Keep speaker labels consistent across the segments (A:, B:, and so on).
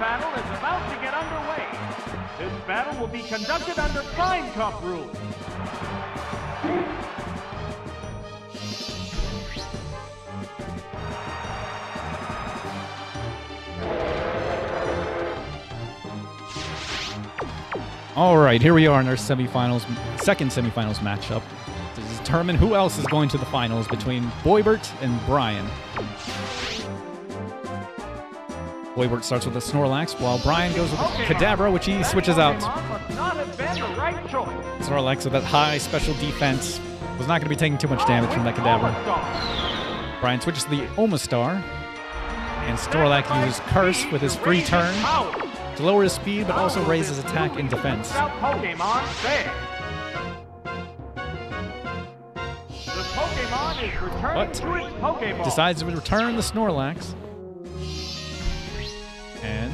A: battle is about to get underway. This battle will be conducted under Prime Cup rules.
B: All right, here we are in our semifinals, second semifinals matchup to determine who else is going to the finals between Boybert and Brian. Boybert starts with a Snorlax, while Brian goes with a Kadabra, which he switches out. Snorlax with that high special defense was not going to be taking too much damage from that Kadabra. Brian switches to the Omastar, and Snorlax uses Curse with his free turn to lower his speed, but also raise his attack and defense. But decides to return the Snorlax. And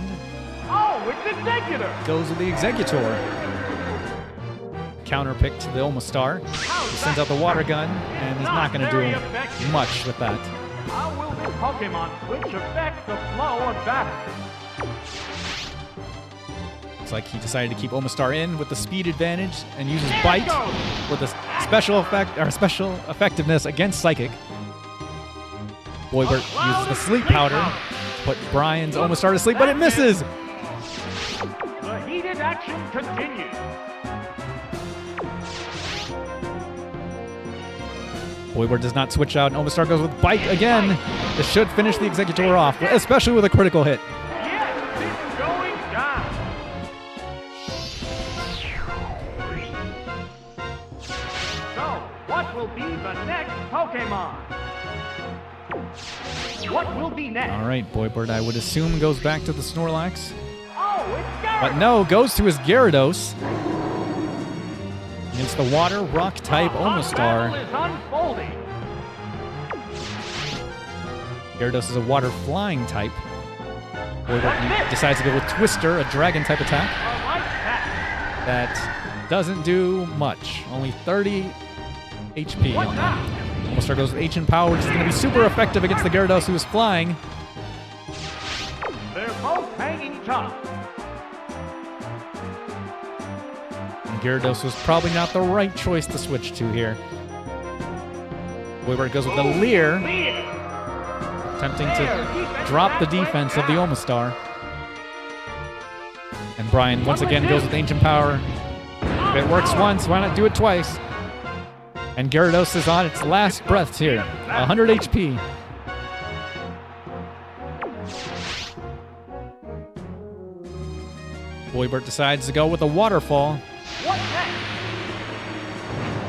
B: goes with the Executor. Counter pick to the Omastar. He sends out the Water Gun, and he's not going to do much with that.
A: How will this Pokemon switch affect the flow of battle?
B: Looks like he decided to keep Omastar in with the speed advantage and uses Bite with a special effect or special effectiveness against Psychic. Boybert uses the Sleep Powder to put Brian's Omastar to sleep, but it misses.
A: The heated action continues.
B: Boybert does not switch out, and Omastar goes with Bite again. This should finish the Executor off, especially with a critical hit.
A: What will be next?
B: All right, Boybert, I would assume, goes back to the Snorlax.
A: Oh, it's Gyarados!
B: But no, goes to his Gyarados. Against the Water Rock type Omastar. Gyarados is a Water Flying type. Boybert decides to go with Twister, a Dragon type attack. That doesn't do much. Only 30 HP on that. Omastar goes with Ancient Power, which is going to be super effective against the Gyarados who is flying.
A: They're both hanging tough.
B: And Gyarados was probably not the right choice to switch to here. Boybert goes with the Leer, attempting to drop the defense of the Omastar. And Brian once again goes with Ancient Power. If it works once, why not do it twice? And Gyarados is on its last breaths here. 100 HP. Boybert decides to go with a Waterfall.
A: What next?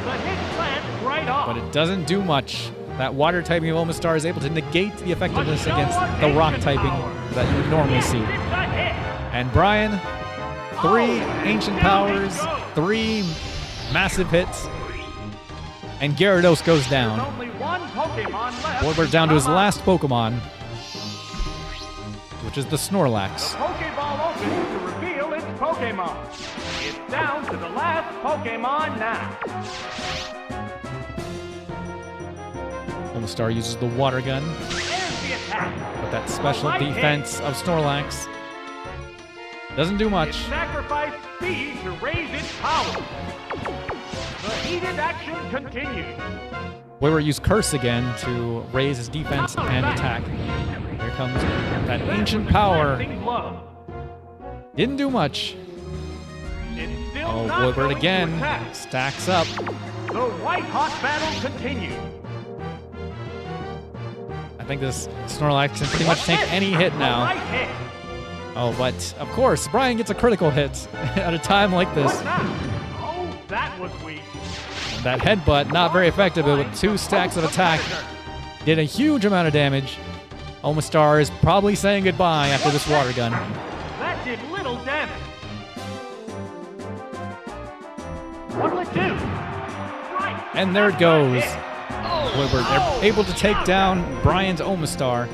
A: The hit lands right off.
B: But it doesn't do much. That Water typing of Omastar is able to negate the effectiveness against the Rock typing that you would normally see. And Brian, 3 Ancient Powers, 3 massive hits. And Gyarados goes down. Boybert down to his last Pokemon, which is the Snorlax.
A: The Pokeball opens to reveal its Pokemon. It's down to the last Pokemon now.
B: Omastar uses the Water Gun.
A: There's the attack.
B: But that special defense of Snorlax doesn't do much.
A: It sacrificed speed to raise its power. The heated action continues.
B: Boybert used Curse again to raise his defense and attack. Here comes that Ancient Power. Didn't do much. Oh, Boybert again stacks up.
A: The white-hot battle continues.
B: I think this Snorlax can pretty much take any hit now. Oh, but of course, Brian gets a critical hit at a time like this.
A: Oh, that was weak.
B: That headbutt, not very effective, but with 2 stacks of attack, did a huge amount of damage. Omastar is probably saying goodbye after this Water Gun.
A: That did little damage. What'll it do?
B: And there it goes. Boybert able to take down Brian's Omastar.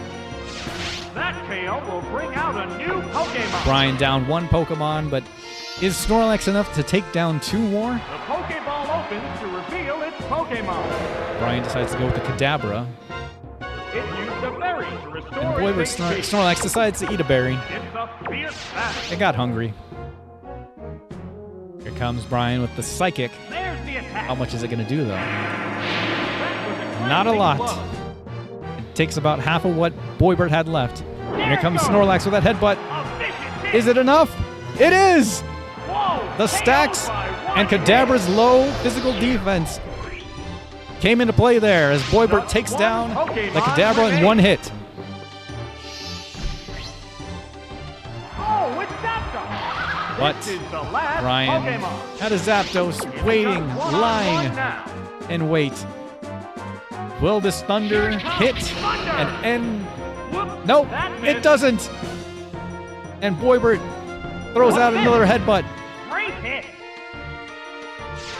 A: That KO will bring out a new Pokemon.
B: Brian down 1 Pokemon, but is Snorlax enough to take down 2 more?
A: The Pokeball opens to reveal its Pokemon.
B: Brian decides to go with the Kadabra.
A: It used a berry to restore
B: And Boybert
A: its HP.
B: Snorlax decides to eat a berry.
A: It's a fierce battle.
B: It got hungry. Here comes Brian with the Psychic.
A: There's the attack.
B: How much is it going to do, though?
A: That was
B: Not a lot.
A: blow.
B: It takes about half of what Boybert had left. And here comes Snorlax with that headbutt.
A: A vicious hit.
B: Is it enough? It is!
A: Whoa,
B: The stacks and Kadabra's low physical defense came into play there as Boybert takes down the Kadabra in one hit.
A: Oh, it's Zapdos.
B: But
A: This is the last
B: Brian
A: Pokemon.
B: had a Zapdos waiting,
A: Just one-on-one
B: lying
A: now.
B: in wait. Will this Thunder hit and end?
A: Whoops,
B: Nope,
A: that
B: it
A: missed.
B: doesn't. And Boybert throws out another headbutt.
A: Great hit.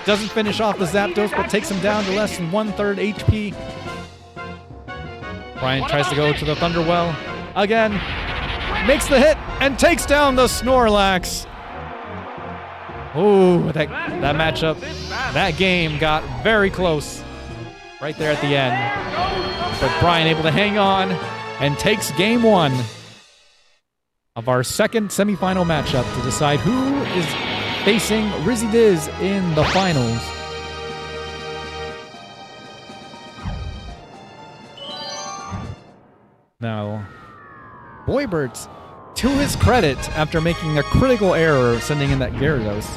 B: Doesn't finish off the Zapdos, but takes him down to less than 1/3 HP. Brian tries to go to the Thunderwell again. Makes the hit and takes down the Snorlax. Ooh, that matchup, that game got very close right there at the end. But Brian able to hang on and takes game one of our second semifinal matchup to decide who is facing Rizzy Diz in the finals. Now, Boybert, to his credit, after making a critical error sending in that Gyarados,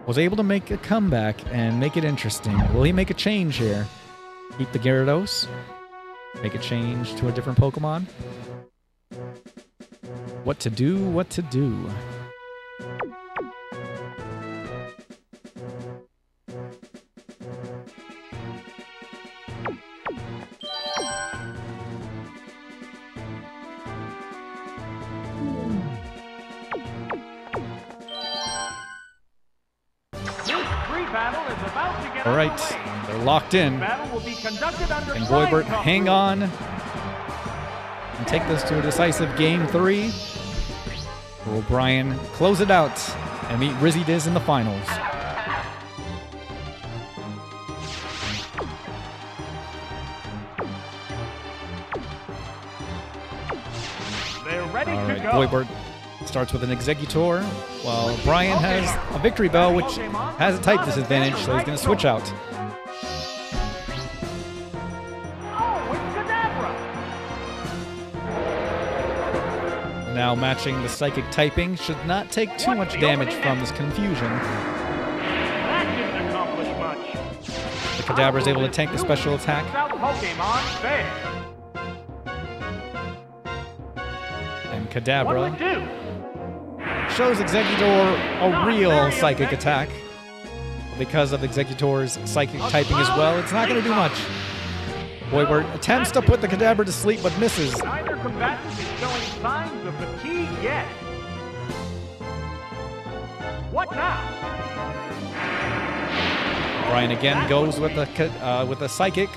B: was able to make a comeback and make it interesting. Will he make a change here? Keep the Gyarados? Make a change to a different Pokemon? What to do, what to do. All right, they're locked in.
A: Battle will be conducted under
B: And Boybert
A: flying
B: hang on and take this to a decisive game 3. Will Brian close it out and meet Rizzy Diz in the finals?
A: They're ready
B: All
A: to
B: right,
A: go.
B: Boybert starts with an Exeggutor, while Brian has a Victory Bell, which has a type disadvantage, so he's going to switch out.
A: Oh, it's Kadabra.
B: Now matching the Psychic typing, should not take too much damage from this confusion.
A: That didn't accomplish much.
B: The Kadabra is able to tank the special attack.
A: Out Pokemon fair.
B: And
A: What'll
B: Kadabra
A: it do?
B: shows Exeggutor a real Psychic attack. Because of Exeggutor's Psychic typing as well, it's not going to do much. Boybert attempts to put the Kadabra to sleep, but misses.
A: Neither combatant is showing signs of fatigue yet. What now?
B: Brian again goes with the Psychic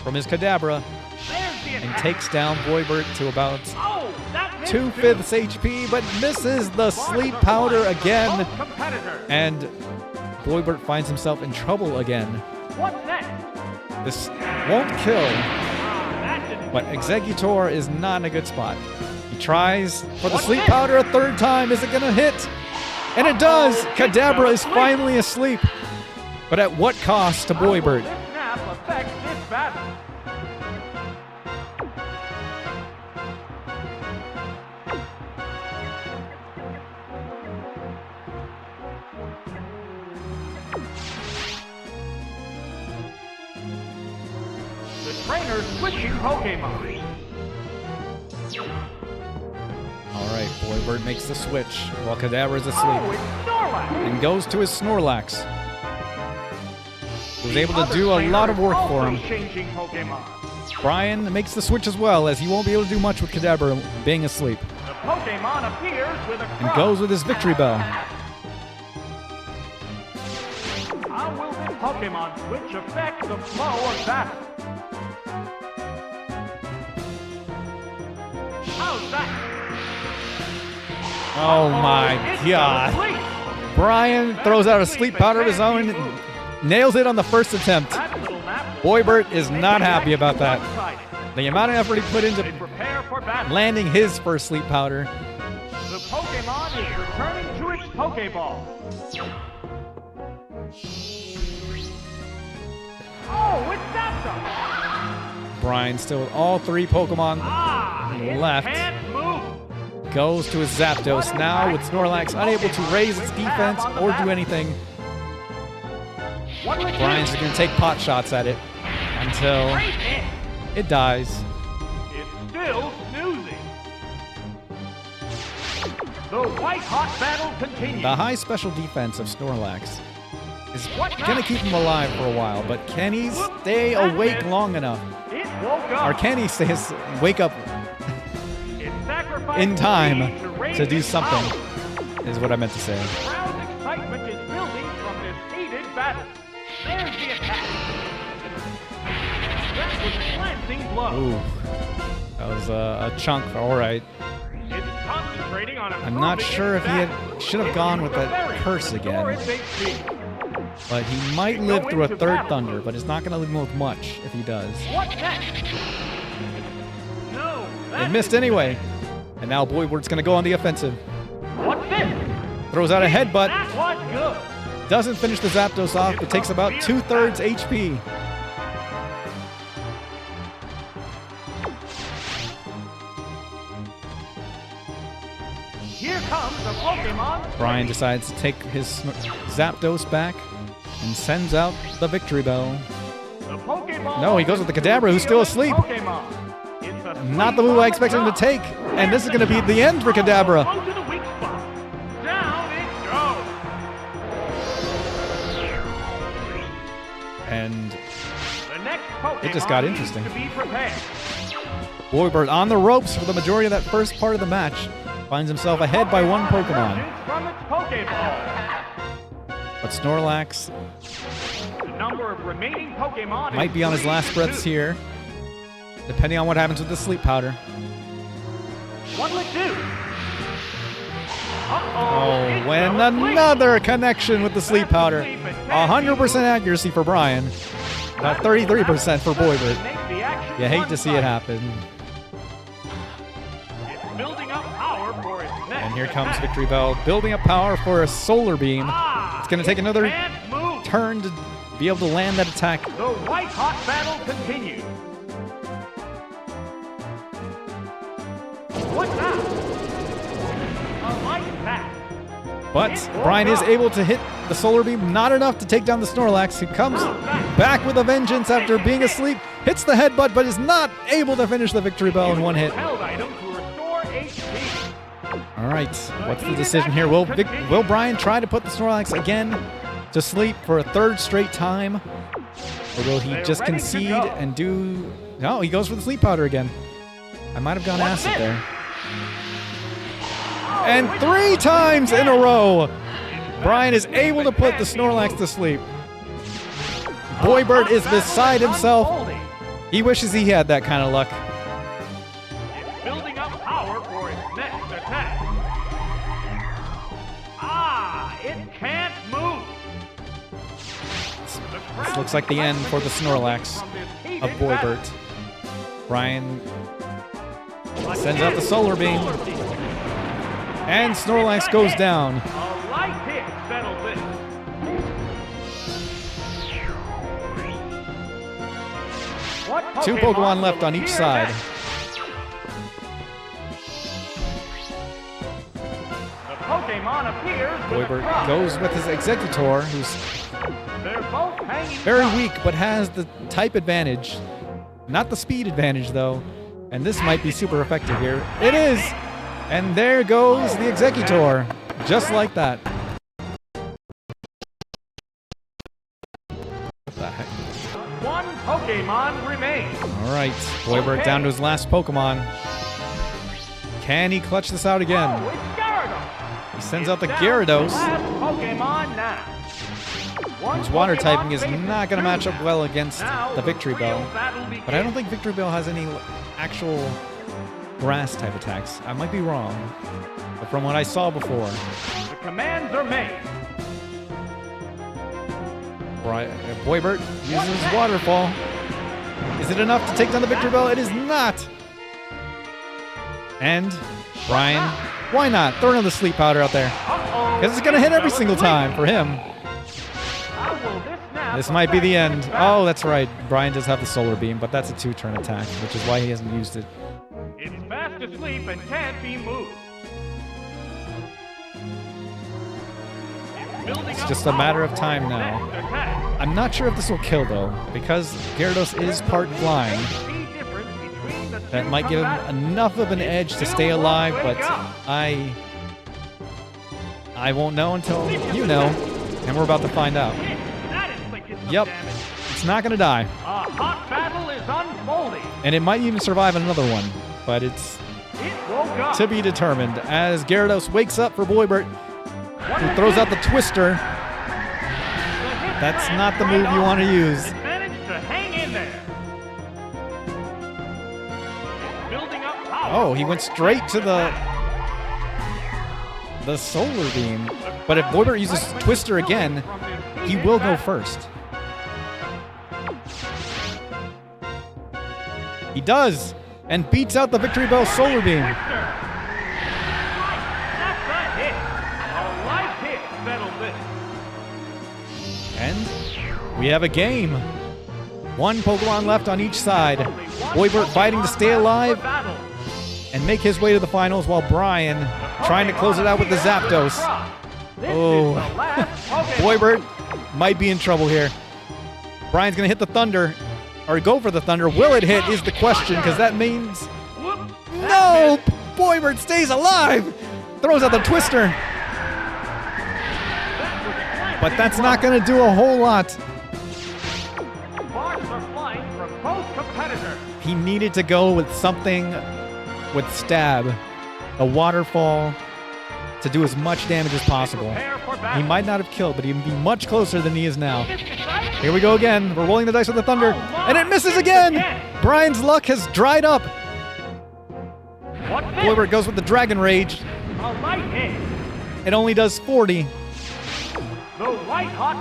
B: from his Kadabra
A: There's the
B: and
A: attack.
B: takes down Boybert to about
A: Oh, that missed
B: 2/5 HP, but misses the Sleep Powder again.
A: Both competitors.
B: And Boybert finds himself in trouble again.
A: What's next?
B: This won't kill,
A: That didn't
B: but Exeggutor is not in a good spot. He tries for the Sleep Powder a third time. Is it going to hit? And it does! Kadabra is finally asleep. But at what cost to Boybert?
A: This nap affects this battle. The trainer's switching Pokemon.
B: All right, Boybert makes the switch while Kadabra is asleep
A: Oh, it's Snorlax.
B: and goes to his Snorlax. He was able to do a lot of work for him.
A: Changing Pokemon.
B: Brian makes the switch as well, as he won't be able to do much with Kadabra being asleep,
A: The Pokemon appears with a
B: and
A: cry.
B: goes with his Victory Bell.
A: How will this Pokemon switch affect the flow of battle? How's that?
B: Oh my
A: It's
B: God.
A: asleep.
B: Brian throws out a Sleep Powder of his own, nails it on the first attempt.
A: That little nap
B: Boybert is not happy about that.
A: One-sided.
B: The amount of effort he put into
A: They prepare for battle.
B: landing his first sleep powder.
A: The Pokemon is returning to its Pokeball. Oh, it's Zapdos!
B: Brian still with all 3 Pokemon
A: It
B: left.
A: can't move.
B: Goes to his Zapdos now with Snorlax unable to raise its defense or do anything.
A: What will it do?
B: Brian's going to take pot shots at it until
A: Great hit.
B: it dies.
A: It's still snoozing. The white-hot battle continues.
B: The high special defense of Snorlax is
A: What now?
B: going to keep him alive for a while, but can he stay awake long enough?
A: It woke up.
B: Or can he wake up
A: It sacrificed
B: in time
A: speed raise
B: to do
A: its
B: something,
A: power.
B: is what I meant to say.
A: The crowd's excitement is building from this heated battle. There's the attack. That was a glancing blow.
B: Ooh, that was a chunk, all right.
A: It's concentrating on
B: I'm not
A: improving
B: sure
A: its
B: if he
A: battle.
B: should have
A: It
B: gone
A: used
B: with
A: a
B: that
A: berry
B: curse
A: to
B: again.
A: restore its HP.
B: But he might live through a third Thunder, but it's not going to leave him with much if he does.
A: What next? No.
B: It
A: that
B: missed
A: isn't
B: anyway.
A: it.
B: And now Boybert's going to go on the offensive.
A: What's this?
B: Throws out a headbutt.
A: That was good.
B: Doesn't finish the Zapdos off, but takes about 2/3 HP.
A: Here comes the Pokemon.
B: Brian decides to take his Zapdos back and sends out the victory bell.
A: The Pokeball
B: No, he goes with the Kadabra, who's still asleep.
A: Pokemon. It's a
B: Not the move I expected him to take. And this is going to be the end for Kadabra.
A: Go to the weak spot. Down it goes.
B: And
A: The next Pokemon
B: It just got
A: needs
B: interesting.
A: to be prepared.
B: Boybert on the ropes for the majority of that first part of the match. Finds himself ahead by 1 Pokemon.
A: emerges From its Pokeball.
B: But Snorlax
A: The number of remaining Pokemon
B: might be on his last breaths here, depending on what happens with the sleep powder.
A: What will it do?
B: Oh,
A: It
B: when
A: fell asleep.
B: another connection with the sleep powder. 100% accuracy for Brian. About 33% for Boybert.
A: Make the action
B: You hate to see it
A: one-sided.
B: happen.
A: It's building up power for its next
B: And here comes
A: attack.
B: Victory Bell, building up power for a Solar Beam.
A: Ah,
B: It's going to take
A: it
B: another
A: can't move.
B: turn to be able to land that attack.
A: The white-hot battle continues. What now? A light attack.
B: But Brian is able to hit the Solar Beam, not enough to take down the Snorlax, who comes back with a vengeance after being asleep, hits the headbutt, but is not able to finish the Victory Bell in one hit.
A: Held item to restore HP.
B: All right, what's the decision here? Will Brian try to put the Snorlax again to sleep for a 3rd straight time? Or will he just
A: ready to
B: concede
A: go.
B: and do... No, he goes for the sleep powder again. I might have gone
A: What's
B: acid
A: this?
B: there. And 3 times in a row, Brian is able to put the Snorlax to sleep. Boybert is beside himself.
A: Unfolding.
B: He wishes he had that kind of luck.
A: It's building up power for its next attack. Ah, it can't move.
B: This looks like the end for the Snorlax of Boybert. Brian sends out the Solar Beam, and Snorlax goes down.
A: A light hit settles it. What
B: 2 Pokemon left on each
A: will
B: side.
A: appear next? The Pokemon appears with a
B: Boybert
A: crop.
B: goes with his Executor, who's
A: They're both hanging
B: very
A: tough.
B: weak but has the type advantage. Not the speed advantage, though. And this might be super effective here. It is! And there goes the Executor. Just like that. What the heck?
A: 1 Pokemon remains.
B: All right, Boybert down to his last Pokemon. Can he clutch this out again?
A: Oh, it's Gyarados.
B: He sends out the
A: Down to
B: Gyarados,
A: last Pokemon now. One
B: whose water
A: Pokemon
B: typing is
A: faces
B: not going to match
A: 2.
B: up well against
A: Now
B: the Victory
A: real
B: Bell.
A: battle
B: But I don't
A: begins.
B: think Victory Bell has any actual grass type attacks. I might be wrong. But from what I saw before,
A: The commands are made.
B: Boybert uses Waterfall. Is it enough to take down the victory bell? It is not. And Brian, why not? Throw another sleep powder out there. Because it's going to hit every single time for him. This might be the end. Oh, that's right. Brian does have the solar beam, but that's a 2-turn attack, which is why he hasn't used it.
A: It's fast asleep and can't be moved.
B: It's just a matter of time now. I'm not sure if this will kill, though, because Gyarados is part flying. That might give him enough of an edge to stay alive, but I won't know until you know, and we're about to find out. Yep, it's not going to die.
A: A hot battle is unfolding.
B: And it might even survive another one, but it's to be determined as Gyarados wakes up for Boybert, who throws out the Twister. That's not the move you want to use. Oh, he went straight to the solar beam. But if Boybert uses Twister again, he will go first. He does, and beats out the Victory Bell Solar Beam. And we have a game. One Pokemon left on each side. Boybert fighting to stay alive and make his way to the finals, while Brian trying to close it out with the Zapdos. Oh, Boybert might be in trouble here. Brian's going to hit the Thunder, or go for the Thunder. Will it hit is the question, because that means... No! Boybert stays alive! Throws out the Twister. But that's not going to do a whole lot. He needed to go with something with Stab, a waterfall, to do as much damage as possible. He might not have killed, but he'd be much closer than he is now. Here we go again. We're rolling the dice with the Thunder, and it misses again! Brian's luck has dried up. Boybert goes with the Dragon Rage. It only does 40.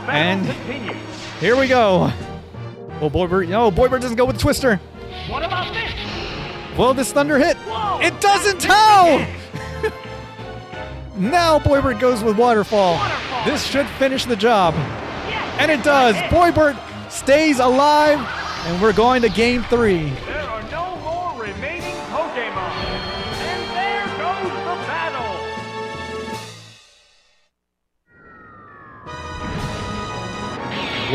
B: And here we go. Well, Boybert, no, Boybert doesn't go with Twister.
A: What about this?
B: Will this Thunder hit? It doesn't! How? Now Boybert goes with Waterfall. This should finish the job. And it does. Boybert stays alive, and we're going to Game 3.
A: There are no more remaining Pokémon. And there goes the battle.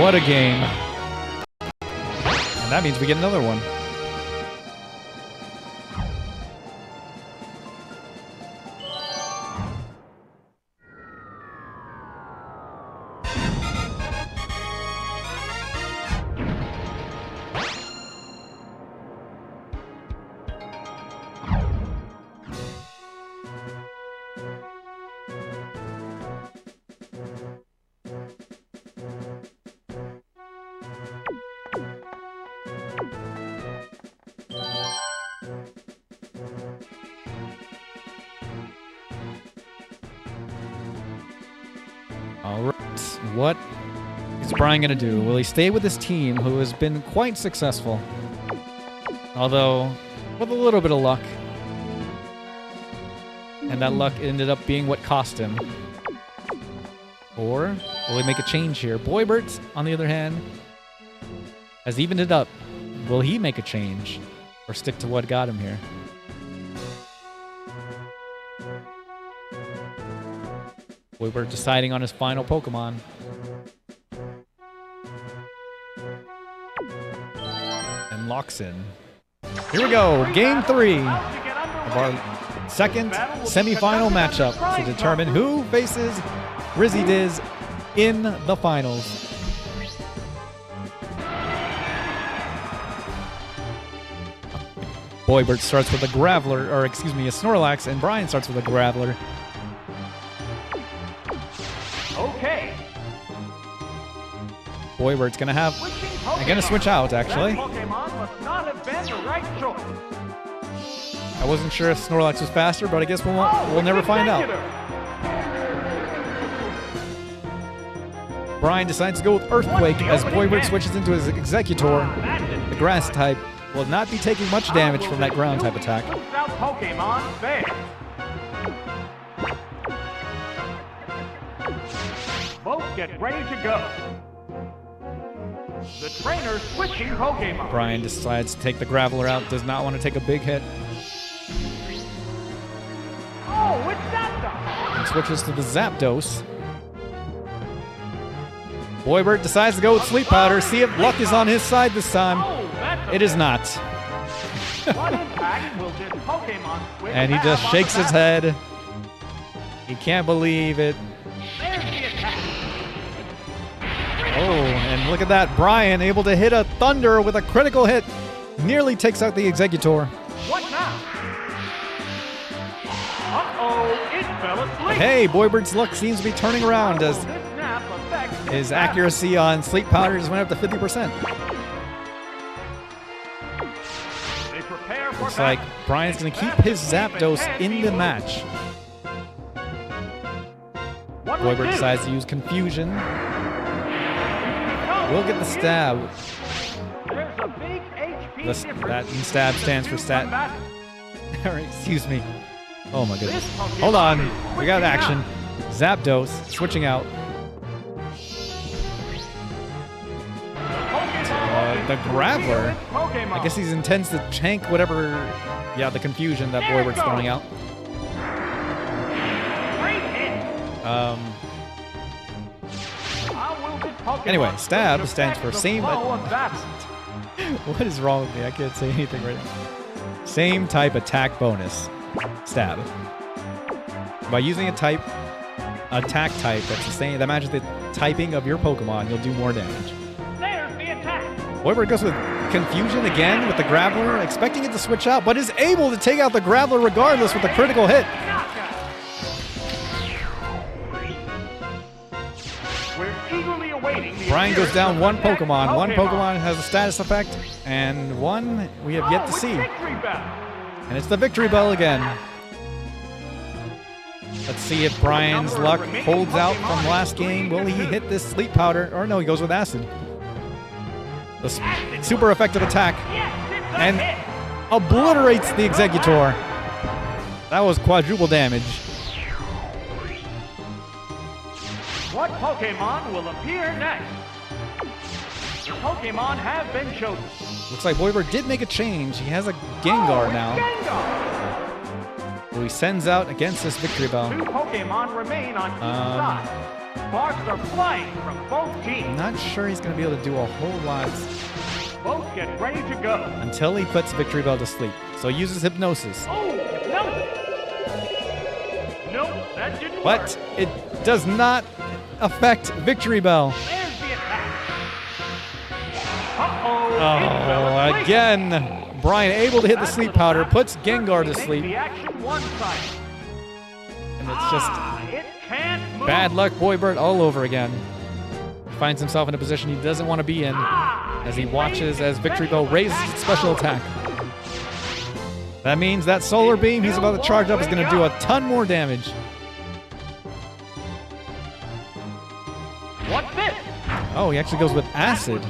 B: What a game. And that means we get another one. All right, what is Brian going to do? Will he stay with his team, who has been quite successful? Although, with a little bit of luck. And that luck ended up being what cost him. Or will he make a change here? Boybert, on the other hand, has evened it up. Will he make a change? Or stick to what got him here? Boybert deciding on his final Pokemon. And locks in. Here we go, Game 3 of our second semifinal matchup to determine who faces Rizzy in the finals. Boybert starts with a Graveler, or excuse me, a Snorlax, and Brian starts with a Graveler.
A: Okay.
B: Boybert's gonna have. I'm gonna switch out, actually. I wasn't sure if Snorlax was faster, but I guess we'll never find out. Brian decides to go with Earthquake as Boybert switches into his Executor. The grass type, will not be taking much damage from that ground type attack.
A: Pokemon fair. Both get ready to go. The trainer switching Pokemon.
B: Brian decides to take the Graveler out, does not want to take a big hit.
A: Oh, it's Zapdos.
B: And switches to the Zapdos. Boybert decides to go with Sleep Powder, see if luck is on his side this time. It is not. And he just shakes his head. He can't believe it. Oh, and look at that. Brian able to hit a Thunder with a critical hit. Nearly takes out the Executor.
A: What now? Uh-oh, it fell asleep.
B: Hey, Boybert's luck seems to be turning around as his accuracy on Sleep Powder just went up to 50%. Looks like Brian's going to keep his Zapdos in the match. Boybert decides to use Confusion. We'll get the stab. That stab stands for stat. Excuse me. Oh my goodness. Hold on. We got action. Zapdos switching out. The Graveler. I guess he intends to tank whatever. Yeah, the Confusion that Boybert's throwing out. Anyway, stab stands for same. What is wrong with me? I can't say anything right now. Same type attack bonus. Stab. By using a type, attack type that's the same, that matches the typing of your Pokemon, you'll do more damage.
A: There's the attack.
B: Boybert goes with Confusion again with the Graveler, expecting it to switch out, but is able to take out the Graveler regardless with a critical hit. Brian goes down one Pokemon. One Pokemon has a status effect, and one we have yet to see. And it's the Victory Bell again. Let's see if Brian's luck holds out from last game. Will he hit this Sleep Powder? Or no, he goes with Acid. The super effective attack. And obliterates the Executor. That was quadruple damage.
A: What Pokemon will appear next? The Pokemon have been chosen.
B: Looks like Boybert did make a change. He has a Gengar now. Who he sends out against this Victory Bell.
A: 2 Pokemon remain on each side. Sparks are flying from both teams.
B: I'm not sure he's going to be able to do a whole lot.
A: Both get ready to go.
B: Until he puts Victory Bell to sleep. So he uses Hypnosis.
A: Oh, Hypnosis. Nope, that didn't
B: but
A: work.
B: It does not affect Victory Bell.
A: There's the attack.
B: Oh, again. Brian able to hit the Sleep Powder, puts Gengar to sleep. And it's just bad luck Boybert all over again. He finds himself in a position he doesn't want to be in as he watches as Victory Bell raises its special attack. That means that Solar Beam he's about to charge up is going to do a ton more damage.
A: What's this?
B: Oh, he actually goes with Acid,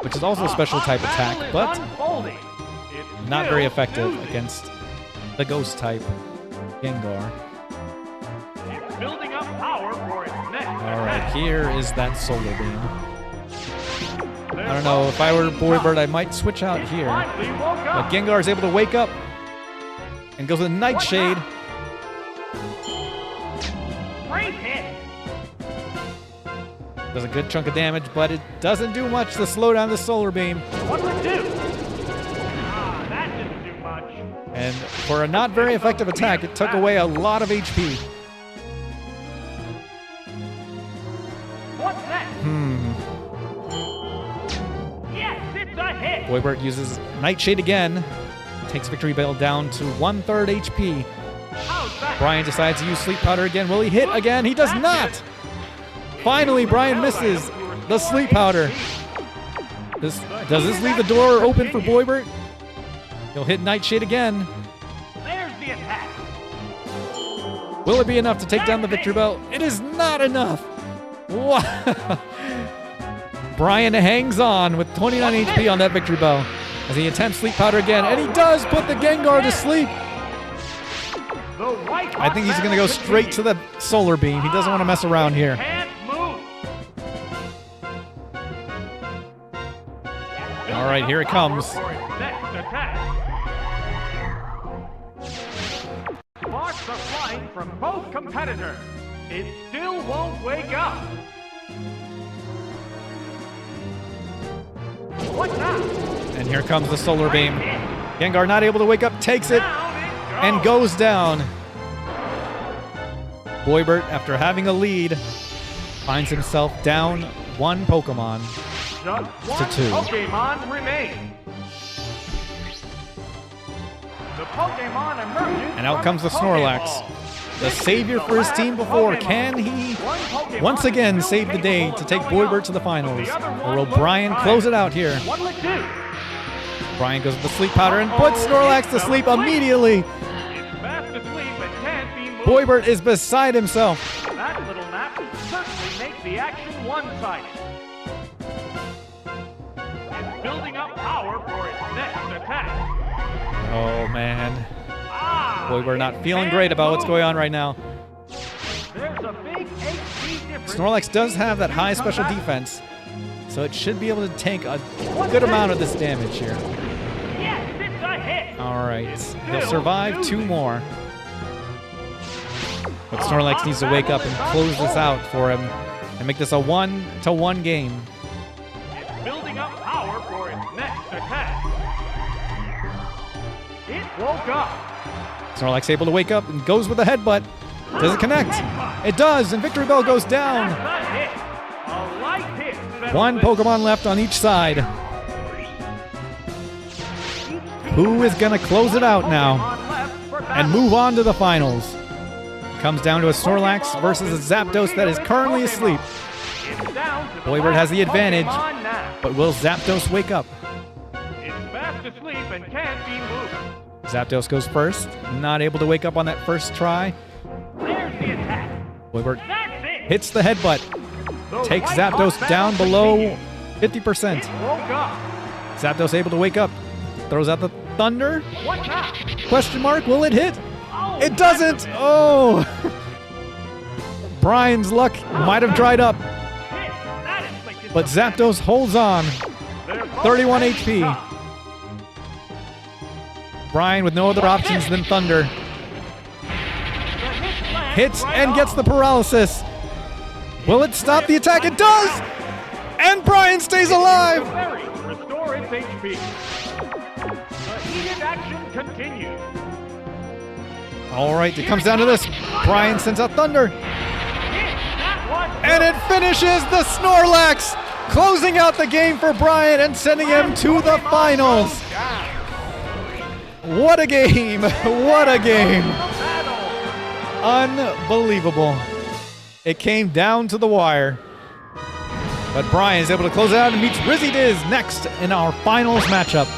B: which is also a special type attack, but not very effective against the Ghost type Gengar.
A: It's building up power for its next
B: Alright, here is that Solar Beam. I don't know, if I were Boybert, I might switch out here. But Gengar is able to wake up and goes with Nightshade.
A: Great hit.
B: Does a good chunk of damage, but it doesn't do much to slow down the Solar Beam.
A: What's it do? That didn't do much.
B: And for a not very effective attack, it took away a lot of HP.
A: What's that? Yes, it's a hit.
B: Boybert uses Nightshade again. Takes Victory Bell down to 1/3 HP. Brian decides to use Sleep Powder again. Will he hit again? He does not! Finally, Brian misses the Sleep Powder. Does this leave the door open for Boybert? He'll hit Nightshade again.
A: There's the attack.
B: Will it be enough to take down the Victory Bell? It is not enough. Wow. Brian hangs on with 29 HP on that victory bell as he attempts Sleep Powder again, and he does put the Gengar to sleep. I think he's going to go straight to the Solar Beam. He doesn't want to mess around here. All right, here it comes.
A: Sparks are flying from both competitors. It still won't wake up. What now?
B: And here comes the Solar Beam. Gengar not able to wake up, takes it, and goes down. Boybert, after having a lead, finds himself down 1 Pokemon to 2.
A: Pokemon remains. The Pokemon emerges.
B: And out comes the Snorlax. The savior for his team before. Can he once again save the day to take Boybert to the finals? Or will Brian close it out here? Brian goes with the Sleep Powder and puts Snorlax to sleep immediately. Boybert is beside himself.
A: That little nap certainly makes the action one-sided. It's building up power for its next attack.
B: Oh, man. Boybert not feeling great about what's going on right now.
A: There's a big HP difference.
B: Snorlax does have that high special defense, so it should be able to take a good amount of this damage here.
A: Yes, it's a hit.
B: All right. He'll survive 2 more. But Snorlax needs to wake up and close this out for him and make this a 1-to-1 game.
A: It's building up power for its next attack. It woke up.
B: Snorlax able to wake up and goes with a headbutt. Does it connect? It does, and Victory Bell goes down.
A: That's a hit. A light hit.
B: 1 Pokemon left on each side. Who is going to close it out now and move on to the finals? Comes down to a Snorlax versus a Zapdos that is currently asleep. Boybert has the advantage, but will Zapdos wake up?
A: It's fast asleep and can't be moved.
B: Zapdos goes first, not able to wake up on that first try.
A: There's the attack.
B: Boybert
A: That's it.
B: hits the headbutt, takes Zapdos down below 50%.
A: It woke up.
B: Zapdos able to wake up, throws out the Thunder.
A: What now?
B: Question mark, will it hit?
A: Oh,
B: It doesn't! Oh! Brian's luck might have dried up, but Zapdos holds on. 31 HP. Brian with no other options than Thunder. Hits and gets the paralysis. Will it stop the attack? It does! And Brian stays alive!
A: Restore its HP. The heated action continues.
B: All right, it comes down to this. Brian sends out Thunder. And it finishes the Snorlax, closing out the game for Brian and sending him to the finals. What a game. What a game. Unbelievable. It came down to the wire. But Brian is able to close it out and meets Rizzy Diz next in our finals matchup.